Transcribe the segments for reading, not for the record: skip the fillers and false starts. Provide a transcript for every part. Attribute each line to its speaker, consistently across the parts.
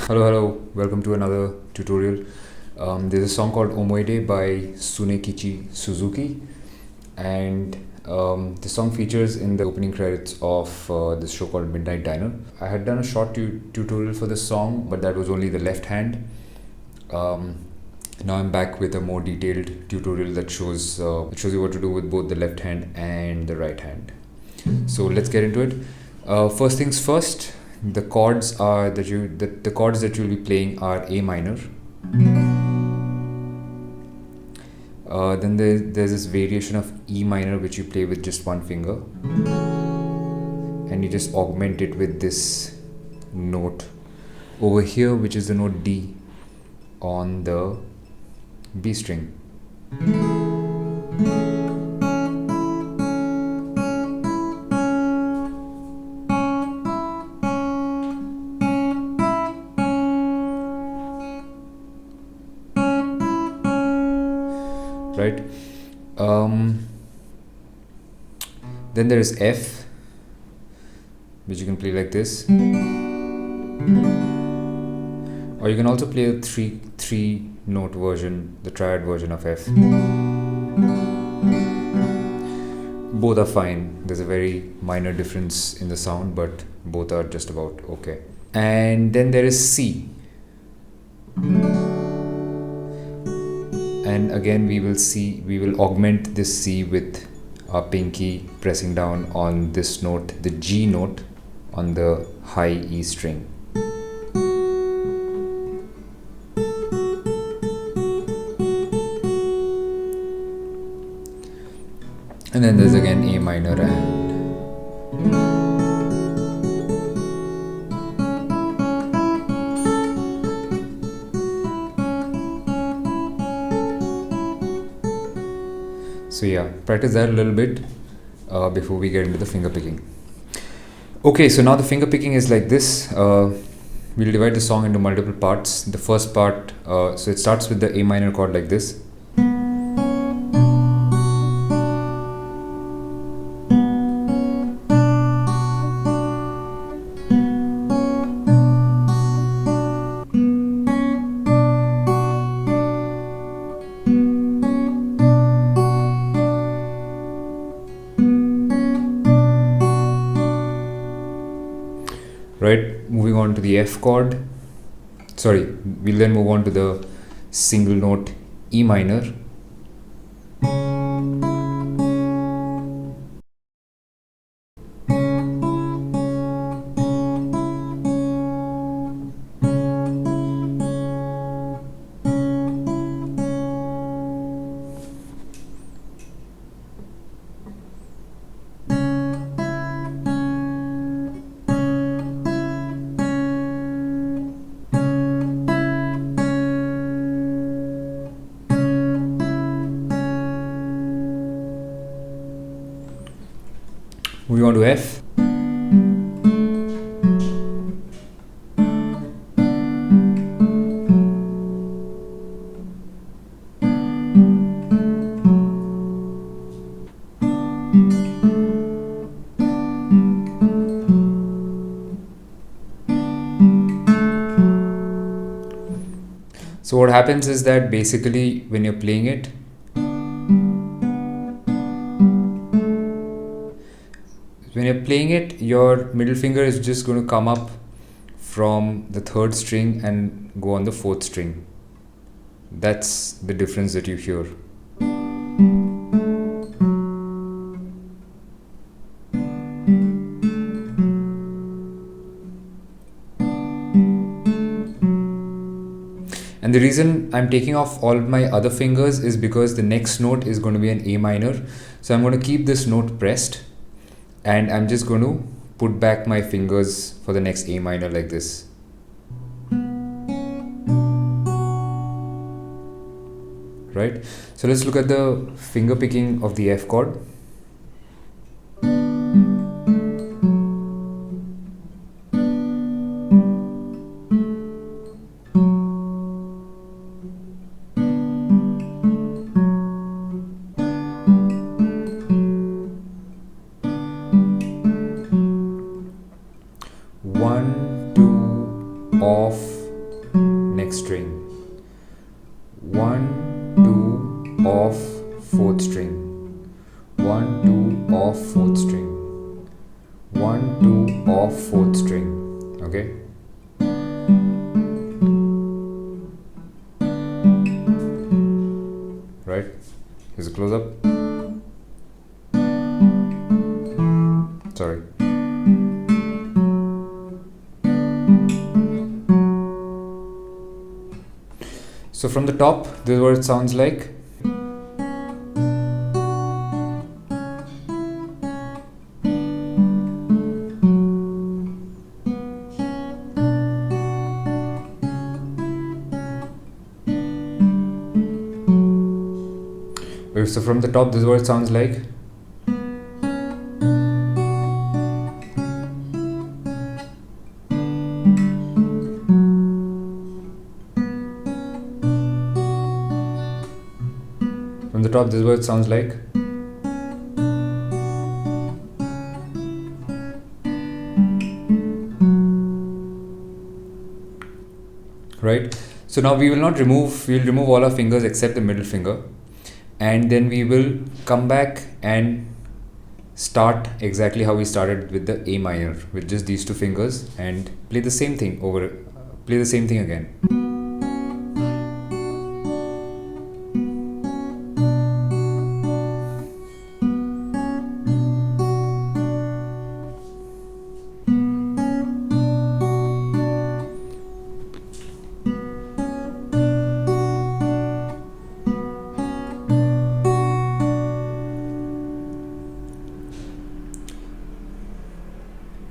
Speaker 1: Hello, welcome to another tutorial. There's a song called Omoide by Tsunekichi Suzuki, and the song features in the opening credits of this show called Midnight Diner. I had done a short tutorial for this song, but that was only the left hand. Now I'm back with a more detailed tutorial that shows you what to do with both the left hand and the right hand. So let's get into it. First things first, the chords that you'll be playing are A minor. Then there's this variation of E minor which you play with just one finger, and you just augment it with this note over here, which is the note D on the B string. Right? Then there is F, which you can play like this, or you can also play a three note version, the triad version of F. Both are fine. There's a very minor difference in the sound, but both are just about okay. And then there is C. And again we will augment this C with our pinky pressing down on this note, the G note on the high E string. And then there's again A minor and so yeah, practice that a little bit before we get into the finger picking. Okay, so now the finger picking is like this. We'll divide the song into multiple parts. The first part, so it starts with the A minor chord like this. Right, moving on to the F chord. We'll then move on to the single note E minor. Moving on to F. So what happens is that basically when you're playing it, your middle finger is just going to come up from the third string and go on the fourth string. That's the difference that you hear. And the reason I'm taking off all my other fingers is because the next note is going to be an A minor. So I'm going to keep this note pressed, and I'm just going to put back my fingers for the next A minor like this. Right? So let's look at the finger picking of the F chord. One, two, off, string, 1, 2, off, 4th string, 1, 2, off, 4th string, 1, 2, off, 4th string. Okay. Right, here's a close up. Sorry. So from the top, this is what it sounds like. So from the top, this is what it sounds like. From the top, this is what it sounds like. Right? So now we will remove all our fingers except the middle finger. And then we will come back and start exactly how we started with the A minor, with just these two fingers, and play the same thing again.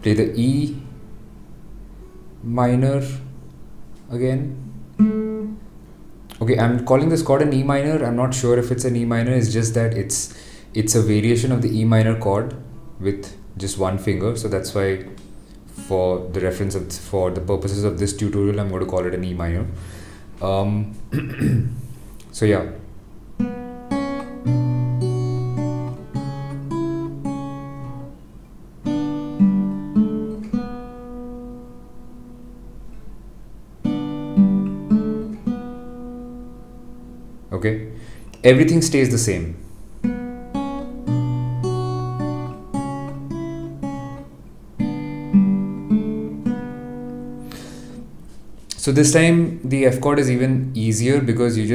Speaker 1: Play the E minor again. Okay, I'm calling this chord an E minor. I'm not sure if it's an E minor. It's just that it's a variation of the E minor chord with just one finger. So that's why, for the purposes of this tutorial, I'm going to call it an E minor. So yeah. Okay, everything stays the same. So this time the F chord is even easier because you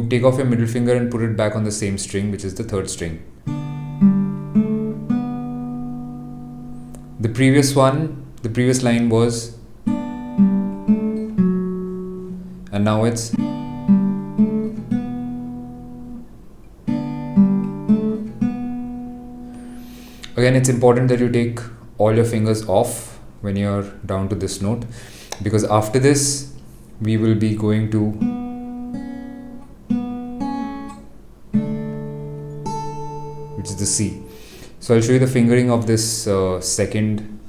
Speaker 1: take off your middle finger and put it back on the same string, which is the 3rd string. The previous line was, and now it's, again, it's important that you take all your fingers off when you're down to this note, because after this we will be going to which is the C. So I'll show you the fingering of this second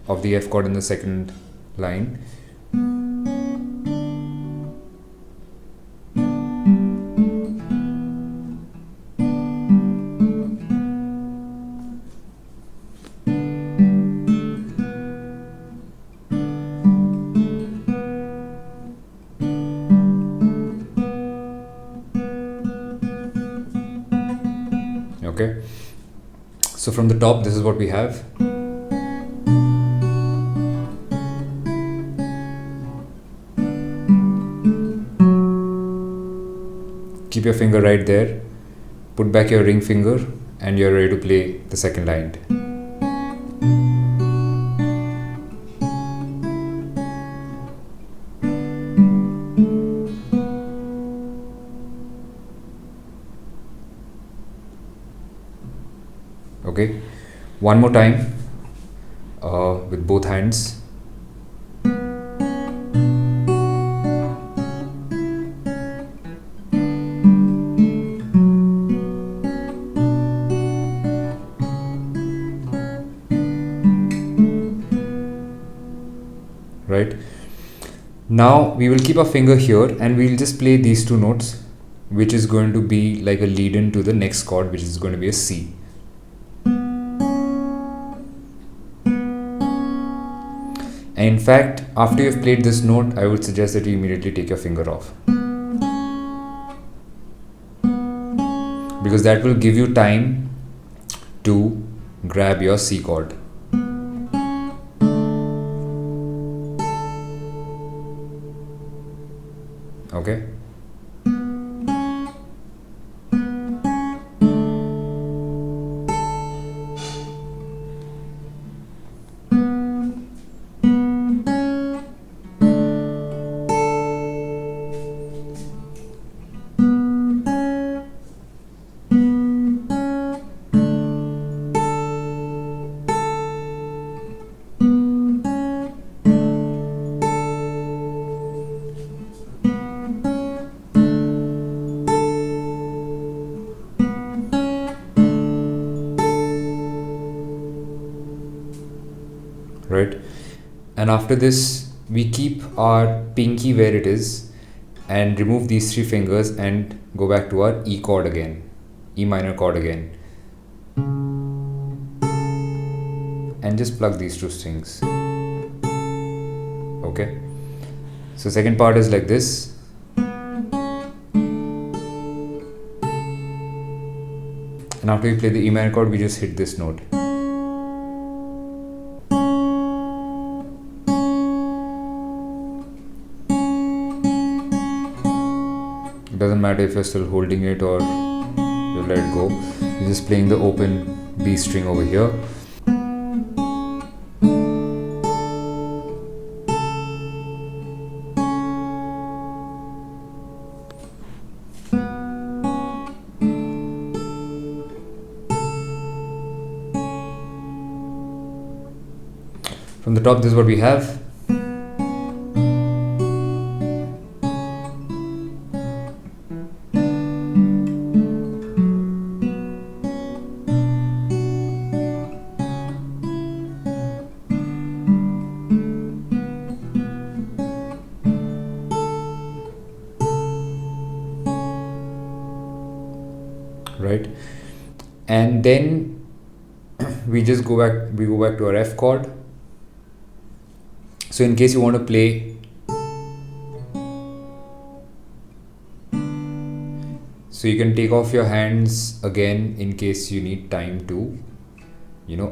Speaker 1: of the F chord in the second line. Okay, so from the top, this is what we have. Keep your finger right there, put back your ring finger, and you're ready to play the second line. Okay, one more time with both hands. Right, now we will keep our finger here and we'll just play these two notes, which is going to be like a lead in to the next chord, which is going to be a C. And in fact, after you've played this note, I would suggest that you immediately take your finger off, because that will give you time to grab your C chord. Okay? Right? And after this, we keep our pinky where it is and remove these three fingers and go back to our E chord again, E minor chord again, and just plug these two strings. Okay? So second part is like this. And after we play the E minor chord, we just hit this note. It doesn't matter if you're still holding it or you let it go. You're just playing the open B string over here. From the top, this is what we have. Right? And then we go back to our F chord. So in case you want to play, so you can take off your hands again in case you need time to,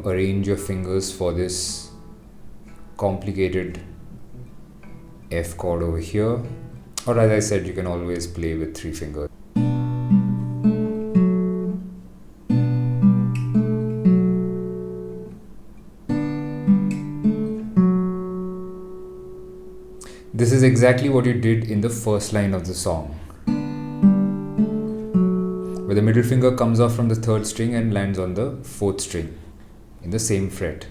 Speaker 1: arrange your fingers for this complicated F chord over here. Or as I said, you can always play with three fingers. This is exactly what you did in the first line of the song, where the middle finger comes off from the third string and lands on the fourth string in the same fret.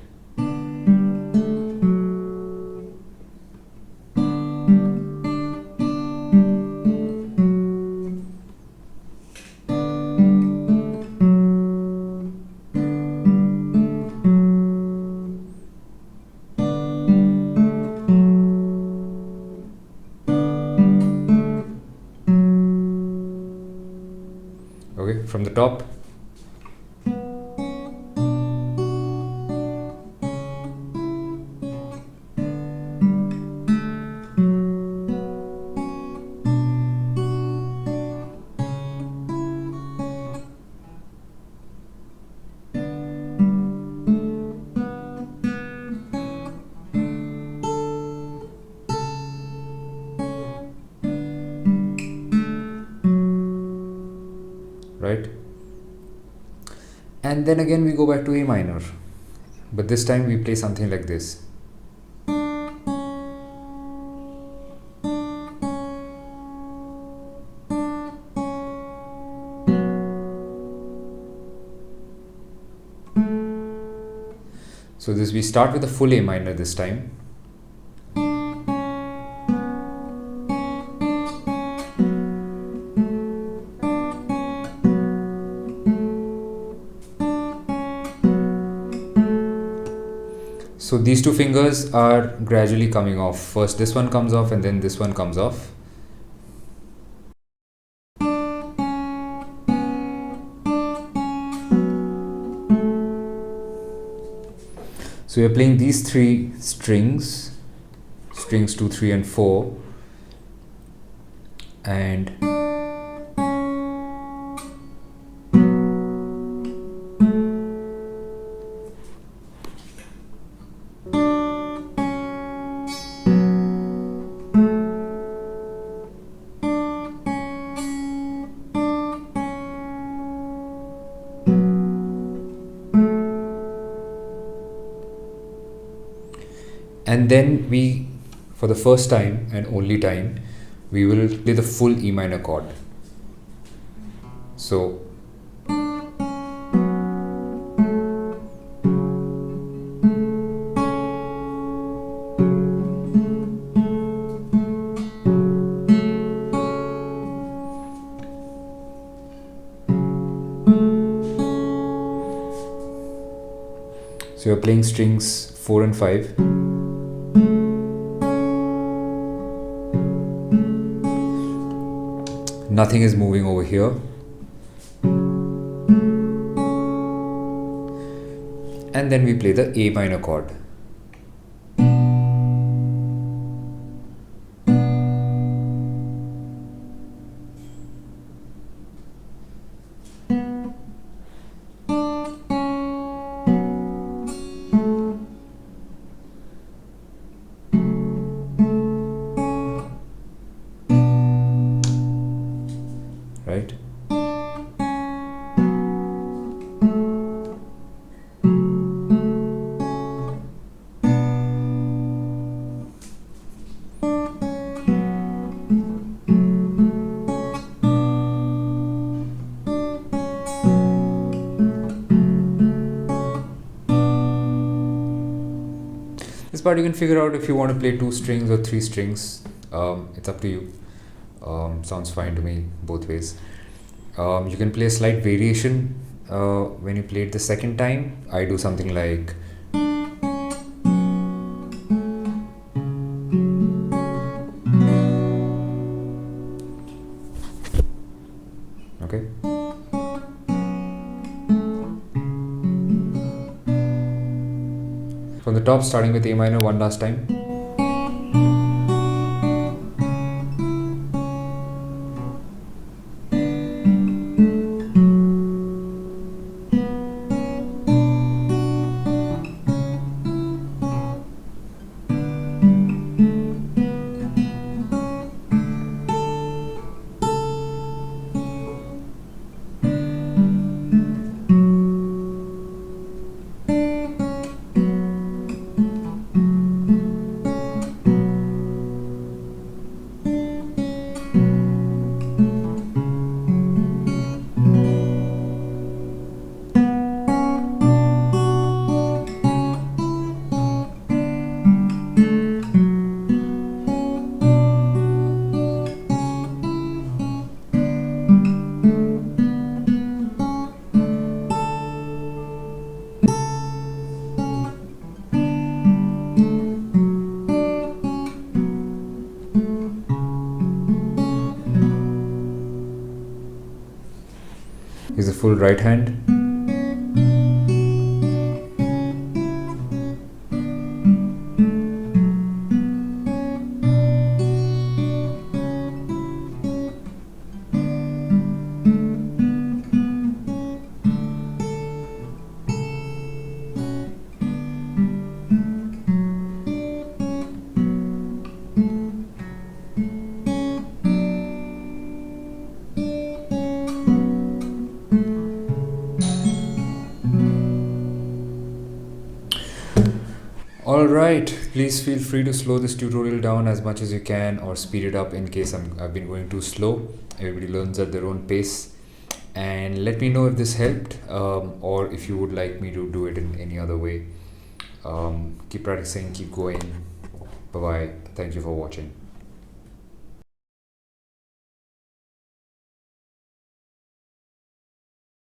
Speaker 1: Okay, from the top. Right? And then again we go back to A minor, but this time we play something like this. So this, we start with a full A minor this time. So these two fingers are gradually coming off. First this one comes off and then this one comes off. So we are playing these three strings strings 2, 3 and 4, and then we, for the first time and only time, we will play the full E minor chord. So you're playing strings 4 and 5. Nothing is moving over here. And then we play the A minor chord. Right? This part you can figure out if you want to play 2 strings or 3 strings. It's up to you. Sounds fine to me both ways. You can play a slight variation when you play it the second time. I do something like okay. From the top, starting with A minor one last time. Here's the full right hand. Alright, please feel free to slow this tutorial down as much as you can or speed it up in case I've been going too slow. Everybody learns at their own pace. And let me know if this helped or if you would like me to do it in any other way. Keep practicing, keep going. Bye bye. Thank you for watching.